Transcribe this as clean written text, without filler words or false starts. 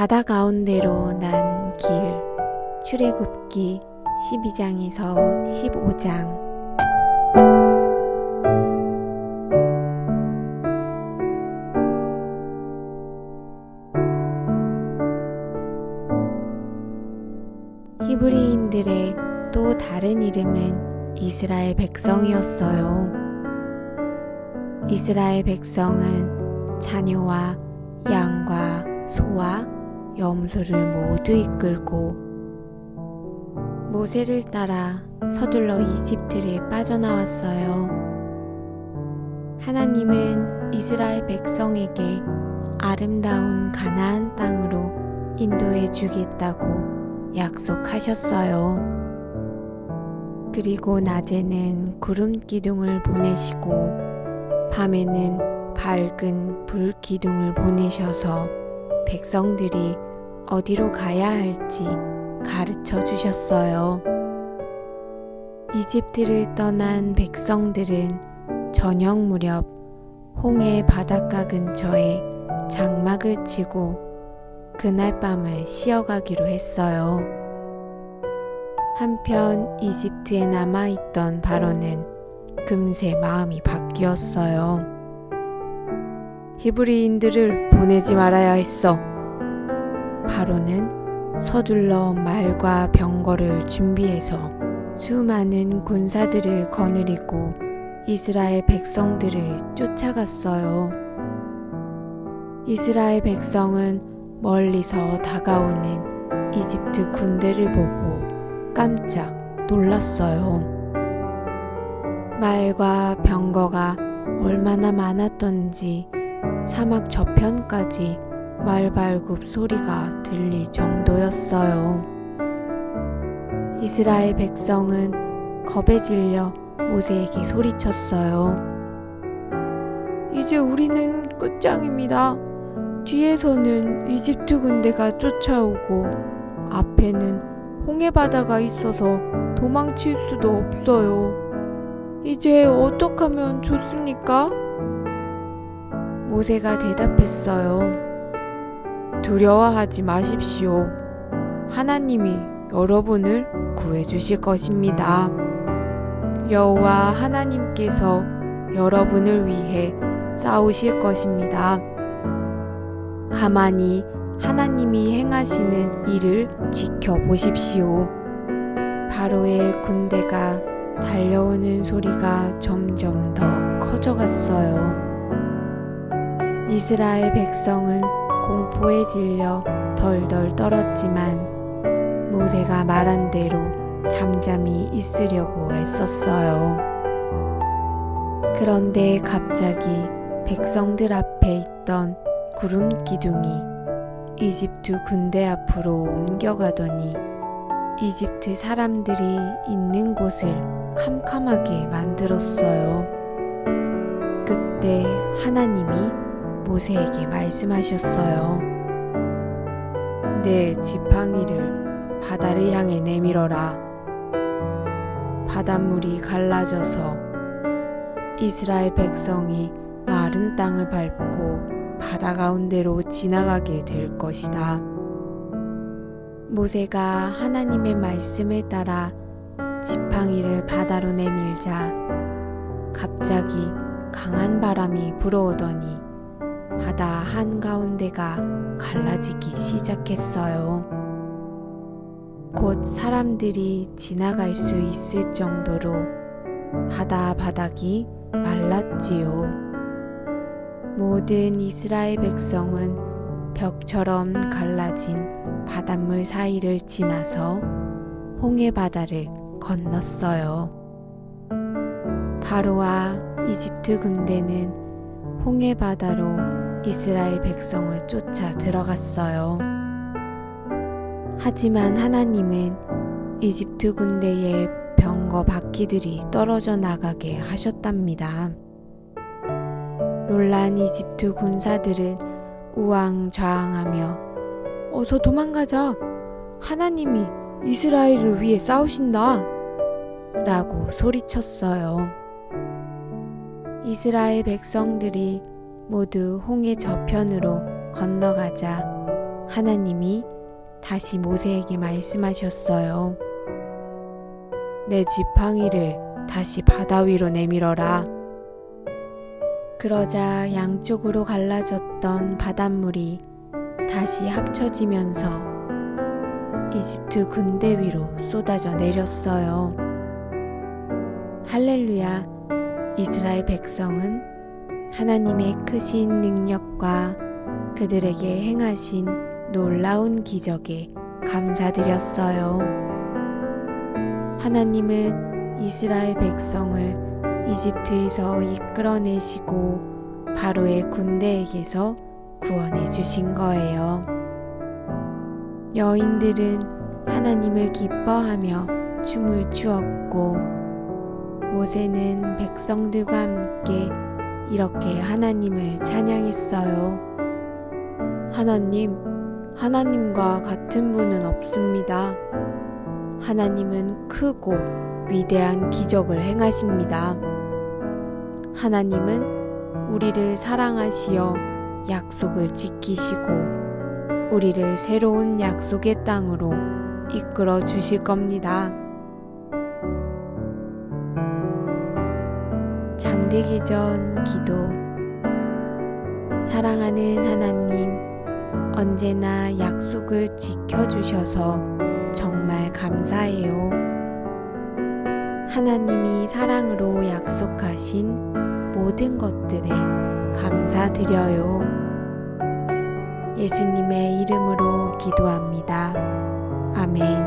바다 가운데로 난 길. 출애굽기 12장에서 15장. 히브리인들의 또 다른 이름은 이스라엘 백성이었어요. 이스라엘 백성은 자녀와 양과 소와 염소를 모두 이끌고 모세를 따라 서둘러 이집트를 빠져나왔어요. 하나님은 이스라엘 백성에게 아름다운 가나안 땅으로 인도해 주겠다고 약속하셨어요. 그리고 낮에는 구름 기둥을 보내시고 밤에는 밝은 불 기둥을 보내셔서 백성들이 어디로 가야 할지 가르쳐 주셨어요. 이집트를 떠난 백성들은 저녁 무렵 홍해 바닷가 근처에 장막을 치고 그날 밤을 쉬어가기로 했어요. 한편 이집트에 남아있던 바로는 금세 마음이 바뀌었어요. 히브리인들을 보내지 말아야 했어. 바로는 서둘러 말과 병거를 준비해서 수많은 군사들을 거느리고 이스라엘 백성들을 쫓아갔어요. 이스라엘 백성은 멀리서 다가오는 이집트 군대를 보고 깜짝 놀랐어요. 말과 병거가 얼마나 많았던지 사막 저편까지 말발굽 소리가 들릴 정도였어요. 이스라엘 백성은 겁에 질려 모세에게 소리쳤어요. 이제 우리는 끝장입니다. 뒤에서는 이집트 군대가 쫓아오고 앞에는 홍해바다가 있어서 도망칠 수도 없어요. 이제 어떡하면 좋습니까? 모세가 대답했어요. 두려워하지 마십시오. 하나님이 여러분을 구해주실 것입니다. 여호와 하나님께서 여러분을 위해 싸우실 것입니다. 가만히 하나님이 행하시는 일을 지켜보십시오. 바로의 군대가 달려오는 소리가 점점 더 커져갔어요. 이스라엘 백성은 공포에 질려 덜덜 떨었지만 모세가 말한 대로 잠잠히 있으려고 애썼어요. 그런데 갑자기 백성들 앞에 있던 구름 기둥이 이집트 군대 앞으로 옮겨가더니 이집트 사람들이 있는 곳을 캄캄하게 만들었어요. 그때 하나님이 모세에게 말씀하셨어요. 내 지팡이를 바다를 향해 내밀어라. 바닷물이 갈라져서 이스라엘 백성이 마른 땅을 밟고 바다 가운데로 지나가게 될 것이다. 모세가 하나님의 말씀을 따라 지팡이를 바다로 내밀자 갑자기 강한 바람이 불어오더니 바다 한가운데가 갈라지기 시작했어요. 곧 사람들이 지나갈 수 있을 정도로 바다 바닥이 말랐지요. 모든 이스라엘 백성은 벽처럼 갈라진 바닷물 사이를 지나서 홍해 바다를 건넜어요. 바로와 이집트 군대는 홍해 바다로 이스라엘 백성을 쫓아 들어갔어요. 하지만 하나님은 이집트 군대의 병거 바퀴들이 떨어져 나가게 하셨답니다. 놀란 이집트 군사들은 우왕좌왕하며 어서 도망가자. 하나님이 이스라엘을 위해 싸우신다. 라고 소리쳤어요. 이스라엘 백성들이 모두 홍해 저편으로 건너가자 하나님이 다시 모세에게 말씀하셨어요. 내 지팡이를 다시 바다 위로 내밀어라. 그러자 양쪽으로 갈라졌던 바닷물이 다시 합쳐지면서 이집트 군대 위로 쏟아져 내렸어요. 할렐루야! 이스라엘 백성은 하나님의 크신 능력과 그들에게 행하신 놀라운 기적에 감사드렸어요. 하나님은 이스라엘 백성을 이집트에서 이끌어내시고 바로의 군대에게서 구원해 주신 거예요. 여인들은 하나님을 기뻐하며 춤을 추었고 모세는 백성들과 함께 이렇게 하나님을 찬양했어요. 하나님과 같은 분은 없습니다. 하나님은 크고 위대한 기적을 행하십니다. 하나님은 우리를 사랑하시어 약속을 지키시고 우리를 새로운 약속의 땅으로 이끌어 주실 겁니다. 잠들기 전 기도. 사랑하는 하나님, 언제나 약속을 지켜주셔서 정말 감사해요. 하나님이 사랑으로 약속하신 모든 것들에 감사드려요. 예수님의 이름으로 기도합니다. 아멘.